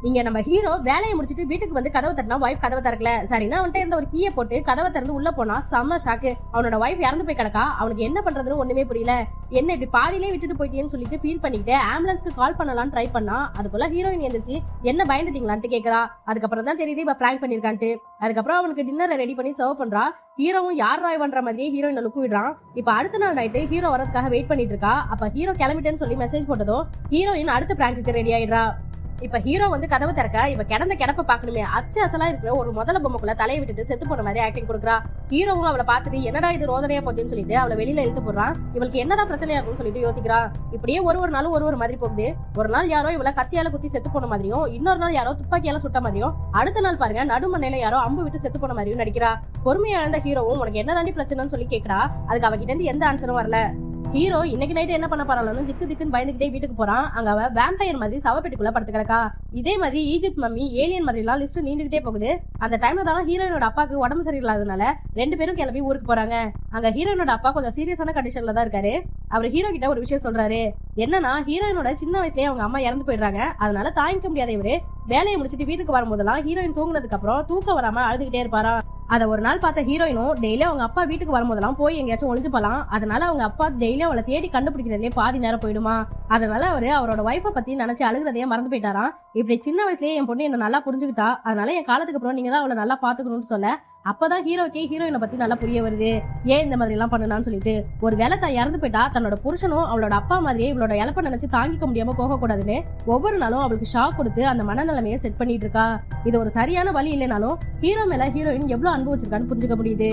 இங்க நம்ம ஹீரோ வேலையை முடிச்சிட்டு வீட்டுக்கு வந்து கதவை தட்டினா வைஃப் கதவை திறக்கல. சரின்னா அவன்கிட்ட இருந்த ஒரு கீயை போட்டு கதவை திறந்து உள்ள போனா செம்ம ஷாக்கு. அவனோட வைஃப் இறந்து போய் கிடக்கா. அவனுக்கு என்ன பண்றதுன்னு ஒண்ணுமே புரியல. என்ன இப்படி பாதியிலே விட்டுட்டு போயிட்டேன்னு சொல்லிட்டு ஃபீல் பண்ணிட்டு ஆம்புலன்ஸ்க்கு கால் பண்ணலாம்னு ட்ரை பண்ணா அதுக்குள்ள ஹீரோயின் எந்திரிச்சு என்ன பயந்துட்டீங்களான்ட்டு கேக்குறா. அதுக்கப்புறம் தான் தெரியுது இவ பிராங்க் பண்ணிருக்கான்ட்டு. அதுக்கப்புறம் அவனுக்கு டின்னரை ரெடி பண்ணி சர்வ் பண்றா. ஹீரோவும் யார் ராய் பண்ற மாதிரியே ஹீரோயின் லுக்கு விடுறான். இப்ப அடுத்த நாள் நைட்டு ஹீரோ வரதுக்காக வெயிட் பண்ணிட்டு இருக்கா. அப்ப ஹீரோ கிளம்பிட்டேன்னு சொல்லி மெசேஜ் போட்டதும் ஹீரோயின் அடுத்த பிராங்குக்கு ரெடி ஆயிடுறா. இப்ப ஹீரோ வந்து கதவை திறக்க இவ கிடந்த கிடப்ப பாக்கணுமே அச்சு அசலா இருக்கிற ஒரு முதல பொம்மைக்குள்ள தலையை விட்டுட்டு செத்து போன மாதிரி ஆக்டிங் கொடுக்குறா. ஹீரோவும் அவளை பார்த்துட்டு என்னடா இது ரோதனையா போச்சுன்னு சொல்லிட்டு அவளை வெளியில இழுத்து போடுறான். இவளுக்கு என்னதான் பிரச்சனையா இருக்கும்னு சொல்லிட்டு யோசிக்கிறா. இப்படியே ஒரு நாளும் ஒரு மாதிரி போகுது. ஒரு நாள் யாரோ இவளை கத்தியால குத்தி செத்து போன மாதிரியும், இன்னொரு நாள் யாரோ துப்பாக்கியால சுட்ட மாதிரியும், அடுத்த நாள் பாருங்க நடுமண்ணையில யாரோ அம்பு விட்டு செத்து போன மாதிரியும் நடிக்கிறா. பொறுமையா இழந்த ஹீரோவும் உனக்கு என்னதாண்டி பிரச்சனைன்னு சொல்லி கேக்குறா. அதுக்கு அவகிட்ட இருந்து எந்த ஆன்சரும் வரல. ஹீரோ இன்னைக்கு நைட்டு என்ன பண்ண போறான்னு திக்குன்னு பயந்துகிட்டே வீட்டுக்கு போறான். அங்க அவ வேம்பயர் மாதிரி சவப்பெட்டிக்குள்ள படுத்து கிடக்கா. இதே மாதிரி ஈஜிப்ட் மம்மி ஏலியன் மாதிரி எல்லாம் லிஸ்ட் நீண்டுகிட்டே போகுது. அந்த டைம்ல தான் ஹீரோயினோட அப்பாக்கு உடம்பு சரியில்லாதனால 2 பேரும் கிளம்பி ஊருக்கு போறாங்க. அங்க ஹீரோயினோட அப்பா கொஞ்சம் சீரியஸான கண்டிஷன்ல தான் இருக்காரு. அவர் ஹீரோ கிட்ட ஒரு விஷயம் சொல்றாரு. என்னன்னா ஹீரோயினோட சின்ன வயசுலயே அவங்க அம்மா இறந்து போயிடுறாங்க. அதனால தாங்கிக்க முடியாத இவரு வேலையை முடிச்சுட்டு வீட்டுக்கு வரும்போதெல்லாம் ஹீரோயின் தூங்குனதுக்கு அப்புறம் தூக்கம் வராம அழுதுகிட்டே இருப்பாரா. அதை ஒரு நாள் பார்த்த ஹீரோயினும் டெய்லி அவங்க அப்பா வீட்டுக்கு வரும்போதெல்லாம் போய் எங்கேயாச்சும் ஒளிஞ்சு போலாம். அதனால அவங்க அப்பா டெய்லி அவளை தேடி கண்டுபிடிக்கிறதுலே பாதி நேரம் போயிடுமா. அதனால அவரோட வைஃபை பத்தி நினைச்சு அழுகிறதையே மறந்து போயிட்டாராம். இப்படி சின்ன வயசுலயே என் பொண்ணு என்ன நல்லா புரிஞ்சுக்கிட்டா, அதனால என் காலத்துக்கு அப்புறம் நீங்க தான் அவளை நல்லா பாத்துக்கணும்னு சொல்ல அப்பதான் ஹீரோக்கே ஹீரோயினை பத்தி நல்லா புரிய வருது. ஏன் இந்த மாதிரி எல்லாம் பண்ணலாம்னு சொல்லிட்டு ஒரு வேலை தான் இறந்து போயிட்டா தன்னோட புருஷனும் அவளோட அப்பா மாதிரியே இவளோட இழப்ப நினைச்சு தாங்கிக்க முடியாம போக கூடாதுன்னு ஒவ்வொரு நாளும் அவளுக்கு ஷாக் கொடுத்து அந்த மனநிலைமையை செட் பண்ணிட்டு இருக்கா. இது ஒரு சரியான வழி இல்லைனாலும் ஹீரோ மேல ஹீரோயின் எவ்வளவு அனுபவிச்சிருக்கான்னு புரிஞ்சுக்க முடியுது.